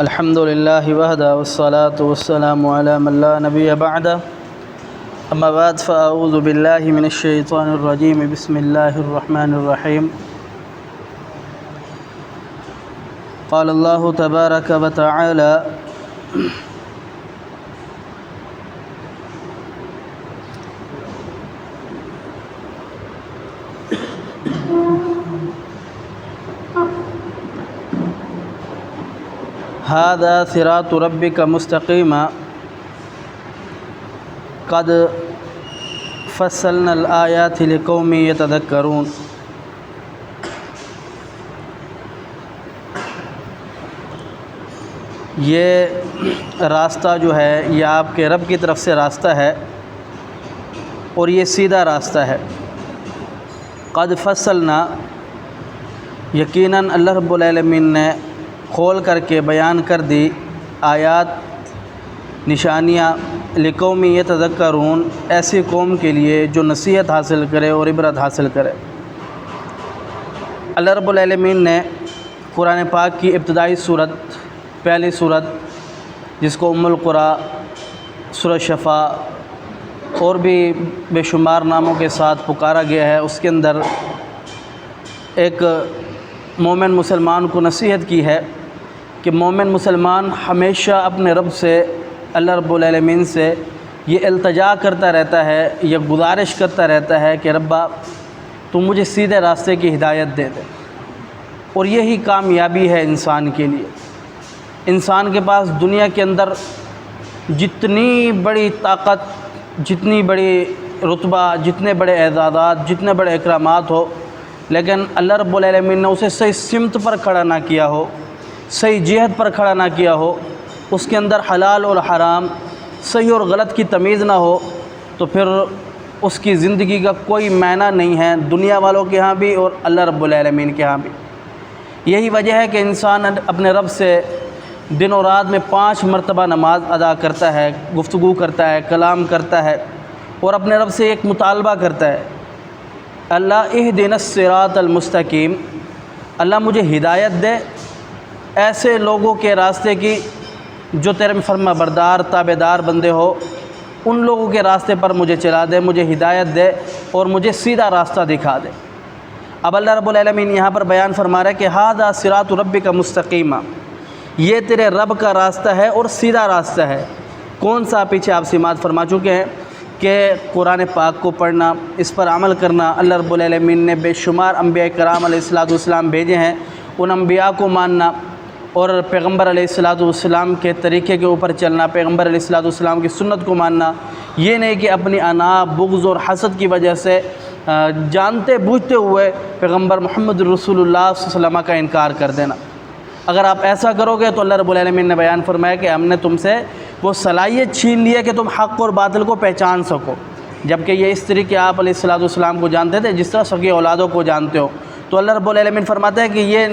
الحمد لله وحده والصلاة والسلام على من لا نبي بعده أما بعد فأعوذ بالله من الشيطان الرجيم بسم الله الرحمن الرحيم قال الله تبارك وتعالى هذا صراط ربك مستقيما قد فصلنا الآيات لقوم يتذكرون۔ یہ راستہ جو ہے یہ آپ کے رب کی طرف سے راستہ ہے اور یہ سیدھا راستہ ہے۔ قد فصلنا، یقیناً اللہ رب العالمین نے کھول کر کے بیان کر دی آیات، نشانیاں، لقوم یتذکرون، ایسی قوم کے لیے جو نصیحت حاصل کرے اور عبرت حاصل کرے۔ اللہ رب العالمین نے قرآن پاک کی ابتدائی صورت، پہلی صورت جس کو ام القرآ، سورہ شفا اور بھی بے شمار ناموں کے ساتھ پکارا گیا ہے، اس کے اندر ایک مومن مسلمان کو نصیحت کی ہے کہ مومن مسلمان ہمیشہ اپنے رب سے، اللہ رب العالمین سے یہ التجا کرتا رہتا ہے، یہ گزارش کرتا رہتا ہے کہ ربا تو مجھے سیدھے راستے کی ہدایت دے دے۔ اور یہی کامیابی ہے انسان کے لیے۔ انسان کے پاس دنیا کے اندر جتنی بڑی طاقت، جتنی بڑی رتبہ، جتنے بڑے اعزازات، جتنے بڑے اکرامات ہو، لیکن اللہ رب العالمین نے اسے صحیح سمت پر کھڑا نہ کیا ہو، صحیح جہت پر کھڑا نہ کیا ہو، اس کے اندر حلال اور حرام، صحیح اور غلط کی تمیز نہ ہو، تو پھر اس کی زندگی کا کوئی معنی نہیں ہے، دنیا والوں کے ہاں بھی اور اللہ رب العالمین کے ہاں بھی۔ یہی وجہ ہے کہ انسان اپنے رب سے دن و رات میں 5 مرتبہ نماز ادا کرتا ہے، گفتگو کرتا ہے، کلام کرتا ہے اور اپنے رب سے ایک مطالبہ کرتا ہے، اللہ اہدنا الصراط المستقیم، اللہ مجھے ہدایت دے ایسے لوگوں کے راستے کی جو تیرے فرما بردار تابع دار بندے ہو، ان لوگوں کے راستے پر مجھے چلا دے، مجھے ہدایت دے اور مجھے سیدھا راستہ دکھا دے۔ اب اللہ رب العالمین یہاں پر بیان فرما رہا ہے کہ ھذا صراط ربک مستقیما، یہ تیرے رب کا راستہ ہے اور سیدھا راستہ ہے۔ کون سا؟ پیچھے آپ سماعت فرما چکے ہیں کہ قرآن پاک کو پڑھنا، اس پر عمل کرنا۔ اللہ رب العالمین نے بے شمار انبیاء کرام علیہ السلام بھیجے ہیں، ان انبیاء کو ماننا اور پیغمبر علیہ السلام کے طریقے کے اوپر چلنا، پیغمبر علیہ السلام کی سنت کو ماننا، یہ نہیں کہ اپنی انا، بغض اور حسد کی وجہ سے جانتے بوجھتے ہوئے پیغمبر محمد رسول اللہ صلی اللہ علیہ وسلم کا انکار کر دینا۔ اگر آپ ایسا کرو گے تو اللہ رب العالمین نے بیان فرمایا کہ ہم نے تم سے وہ صلاحیت چھین لی ہے کہ تم حق اور باطل کو پہچان سکو، جبکہ یہ اس طریقے آپ علیہ السلام کو جانتے تھے جس طرح سگی اولادوں کو جانتے ہو۔ تو اللہ رب العالمین فرماتا ہے کہ یہ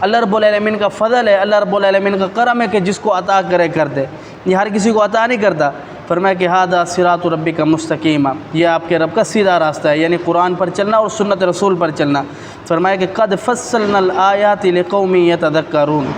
اللہ رب العالمین کا فضل ہے، اللہ رب العالمین کا کرم ہے کہ جس کو عطا کرے کر دے، یہ ہر کسی کو عطا نہیں کرتا۔ فرمایا کہ ھذا صراط ربک مستقیما، یہ آپ کے رب کا سیدھا راستہ ہے، یعنی قرآن پر چلنا اور سنت رسول پر چلنا۔ فرمایا کہ قد فصلنا الآیات لقوم یتذکرون،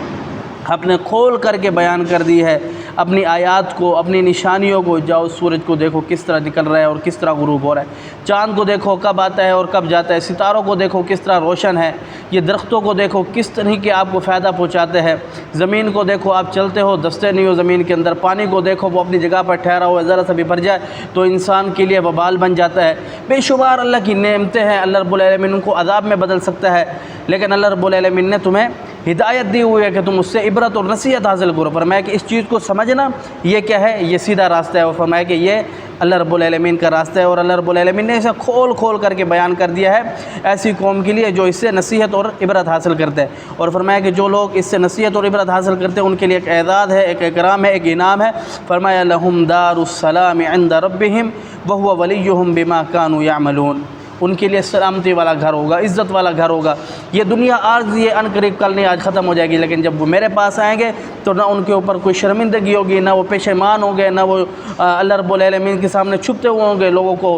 ہم نے کھول کر کے بیان کر دی ہے اپنی آیات کو، اپنی نشانیوں کو۔ جاؤ سورج کو دیکھو کس طرح نکل رہا ہے اور کس طرح غروب ہو رہا ہے، چاند کو دیکھو کب آتا ہے اور کب جاتا ہے، ستاروں کو دیکھو کس طرح روشن ہے، یہ درختوں کو دیکھو کس طرح کے آپ کو فائدہ پہنچاتے ہیں، زمین کو دیکھو آپ چلتے ہو دستے نہیں ہو زمین کے اندر، پانی کو دیکھو وہ اپنی جگہ پر ٹھہرا ہوا ہے، ذرا سا بھی بھر جائے تو انسان کے لیے وبال بن جاتا ہے۔ بے شمار اللہ کی نعمتیں ہیں، اللہ رب العالمین ان کو عذاب میں بدل سکتا ہے، لیکن اللہ رب العالمین نے تمہیں ہدایت دی ہوئی ہے کہ تم اس سے عبرت اور نصیحت حاصل کرو۔ فرمایا کہ اس چیز کو سمجھنا یہ کیا ہے، یہ سیدھا راستہ ہے، اور فرمایا کہ یہ اللہ رب العالمین کا راستہ ہے، اور اللہ رب العالمین نے اسے کھول کر کے بیان کر دیا ہے ایسی قوم کے لیے جو اس سے نصیحت اور عبرت حاصل کرتے ہیں۔ اور فرمایا کہ جو لوگ اس سے نصیحت اور عبرت حاصل کرتے ہیں ان کے لیے ایک اعزاز ہے، ایک اکرام ہے، ایک انعام ہے۔ فرمایا لہم دار السلام عند ربہم وہو ولیہم بما کانوا یعملون، ان کے لیے سلامتی والا گھر ہوگا، عزت والا گھر ہوگا۔ یہ دنیا آج یہ ان قریب کل نہیں آج ختم ہو جائے گی، لیکن جب وہ میرے پاس آئیں گے تو نہ ان کے اوپر کوئی شرمندگی ہوگی، نہ وہ پشیمان ہوں گے، نہ وہ اللہ رب العالمین کے سامنے چھپتے ہوئے ہوں گے، لوگوں کو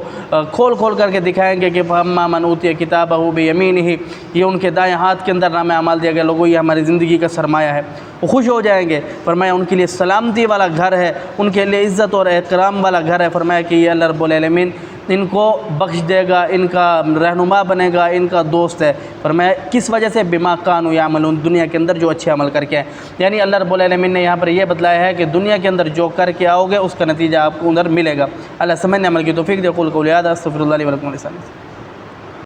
کھول کر کے دکھائیں گے کہ فَأَمَّا مَنْ أُوتِيَ كِتَابَهُ بِيَمِينِهِ، یہ ان کے دائیں ہاتھ کے اندر نامہ اعمال دیا گیا، لوگوں یہ ہماری زندگی کا سرمایہ ہے۔ وہ خوش ہو جائیں گے۔ فرمایا ان کے لیے سلامتی والا گھر ہے، ان کے لیے عزت اور اکرام والا گھر ہے۔ فرمایا کہ یہ اللہ رب العالمین ان کو بخش دے گا، ان کا رہنما بنے گا، ان کا دوست ہے۔ فرمایا کس وجہ سے؟ بما کانوا یعملون، دنیا کے اندر جو اچھے عمل کر کے ہیں۔ یعنی اللہ رب العالمین نے یہاں پر یہ بتلایا ہے کہ دنیا کے اندر جو کر کے آؤ گے اس کا نتیجہ آپ کو ادھر ملے گا۔ اللہ سمجھنے عمل کی توفیق دے۔ قول قولی ھذا استغفر اللہ لی ولکم ولسائر